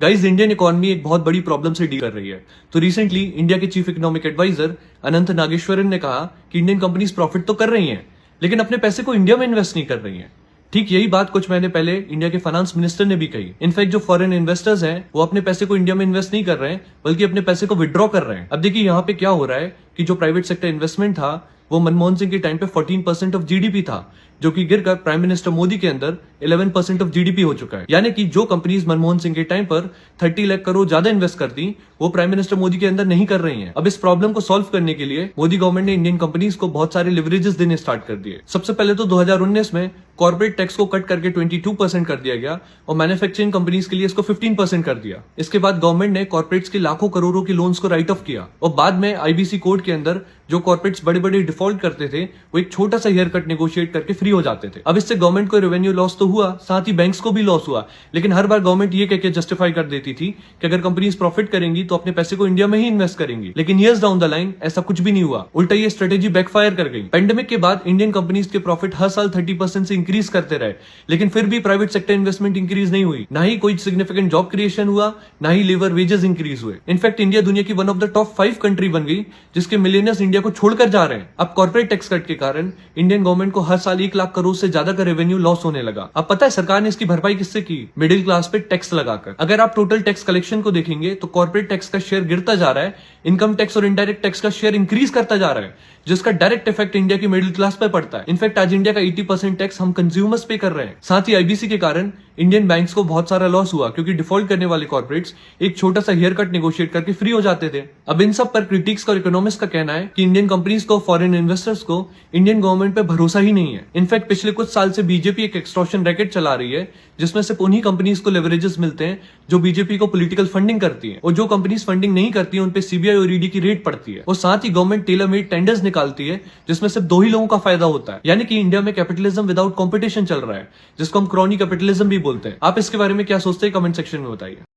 Guys, Indian economy एक बहुत बड़ी प्रॉब्लम से डील कर रही है। तो रिसेंटली इंडिया के चीफ इकोनॉमिक एडवाइजर अनंत नागेश्वरन ने कहा कि इंडियन कंपनीज प्रॉफिट तो कर रही हैं, लेकिन अपने पैसे को इंडिया में इन्वेस्ट नहीं कर रही हैं। ठीक यही बात कुछ महीने पहले इंडिया के फाइनेंस मिनिस्टर ने भी कही। इनफैक्ट जो फॉरेन इन्वेस्टर्स हैं वो अपने पैसे को इंडिया में इन्वेस्ट नहीं कर रहे हैं, बल्कि अपने पैसे को विड्रॉ कर रहे हैं। अब देखिए यहाँ पे क्या हो रहा है कि जो प्राइवेट सेक्टर इन्वेस्टमेंट था वो मनमोहन सिंह के टाइम पे 14% ऑफ जीडीपी था, जो कि गिरकर प्राइम मिनिस्टर मोदी के अंदर 11% ऑफ जीडीपी हो चुका है। यानी कि जो कंपनीज मनमोहन सिंह के टाइम पर 30 लाख करोड़ ज्यादा इन्वेस्ट करती, वो प्राइम मिनिस्टर मोदी के अंदर नहीं कर रही हैं। अब इस प्रॉब्लम को सॉल्व करने के लिए मोदी गवर्नमेंट ने इंडियन कंपनीज को बहुत सारे लिवरेजेस देने स्टार्ट कर दिए। सबसे पहले तो 2019 में कॉर्पोरेट टैक्स को कट करके 22% कर दिया गया और मैन्युफैक्चरिंग कंपनीज के लिए इसको 15% कर दिया। इसके बाद गवर्नमेंट ने कॉर्पोरेट्स के लाखों करोड़ों के लोन्स को राइट ऑफ किया और बाद में आईबीसी कोड के अंदर जो कॉर्पोरेट्स बड़े बड़े डिफॉल्ट करते थे वो एक छोटा सा हेयर कट नेगोशिएट करके फ्री हो जाते थे। अब इससे गवर्नमेंट को रेवेन्यू लॉस तो हुआ, साथ ही बैंक्स को भी लॉस हुआ, लेकिन हर बार गवर्नमेंट ये कहकर जस्टिफाई कर देती थी कि अगर कंपनीज प्रॉफिट करेंगी तो अपने पैसे को इंडिया में ही इन्वेस्ट करेंगी। लेकिन ईयर्स डाउन द लाइन ऐसा कुछ भी नहीं हुआ, उल्टा ये स्ट्रेटेजी बैकफायर कर गई। पेंडेमिक के बाद इंडियन कंपनीज के प्रॉफिट हर साल 30% से इंक्रीज करते रहे, लेकिन फिर भी प्राइवेट सेक्टर इन्वेस्टमेंट इंक्रीज नहीं हुई, ना ही कोई सिग्निफिकेंट जॉब क्रिएशन हुआ, ना ही लेबर वेजेस इंक्रीज हुए। इनफैक्ट इंडिया दुनिया की one of the top 5 country बन गई जिसके मिलियनर्स इंडिया को छोड़कर जा रहे हैं। अब कॉर्पोरेट टैक्स कट के कारण इंडियन गवर्नमेंट को हर साल 1 लाख करोड़ से ज्यादा का रेवेन्यू लॉस होने लगा। अब पता है सरकार ने इसकी भरपाई किससे की? मिडिल क्लास पे टैक्स लगाकर। अगर आप टोटल टैक्स कलेक्शन को देखेंगे तो कॉर्पोरेट टैक्स का शेयर गिरता जा रहा है, इनकम टैक्स और इनडायरेक्ट टैक्स का शेयर इंक्रीज करता जा रहा है, जिसका डायरेक्ट इफेक्ट इंडिया की मिडिल क्लास पे पड़ता है। इनफैक्ट आज इंडिया का 80% टैक्स हम कंज्यूमर्स पे कर रहे हैं। साथ ही आईबीसी के कारण इंडियन बैंक्स को बहुत सारा लॉस हुआ, क्योंकि डिफॉल्ट करने वाले कॉर्पोरेट्स एक छोटा सा हेयर कट नेगोशिएट करके फ्री हो जाते थे। अब इन सब पर क्रिटिक्स और इकोनॉमिस्ट का कहना है कि इंडियन कंपनीज को, फॉरेन इन्वेस्टर्स को इंडियन गवर्नमेंट पे भरोसा ही नहीं है। इनफैक्ट पिछले कुछ साल से बीजेपी एक एक्सटॉर्शन रैकेट चला रही है, जिसमें सिर्फ उन्हीं कंपनीज को लेवरेजेस मिलते हैं जो बीजेपी को पॉलिटिकल फंडिंग करती है, और जो कंपनीज फंडिंग नहीं करती है उन पे सीबीआई और ईडी की रेड पड़ती है। और साथ ही गवर्नमेंट टेलर मेड टेंडर्स निकालती है जिसमें सिर्फ 2 ही लोगों का फायदा होता है। यानी कि इंडिया में कैपिटलिज्म विदाउट कॉम्पिटिशन चल रहा है, जिसको हम क्रॉनी कैपिटलिज्म भी बोलते हैं। आप इसके बारे में क्या सोचते हैं? कमेंट सेक्शन में बताइए।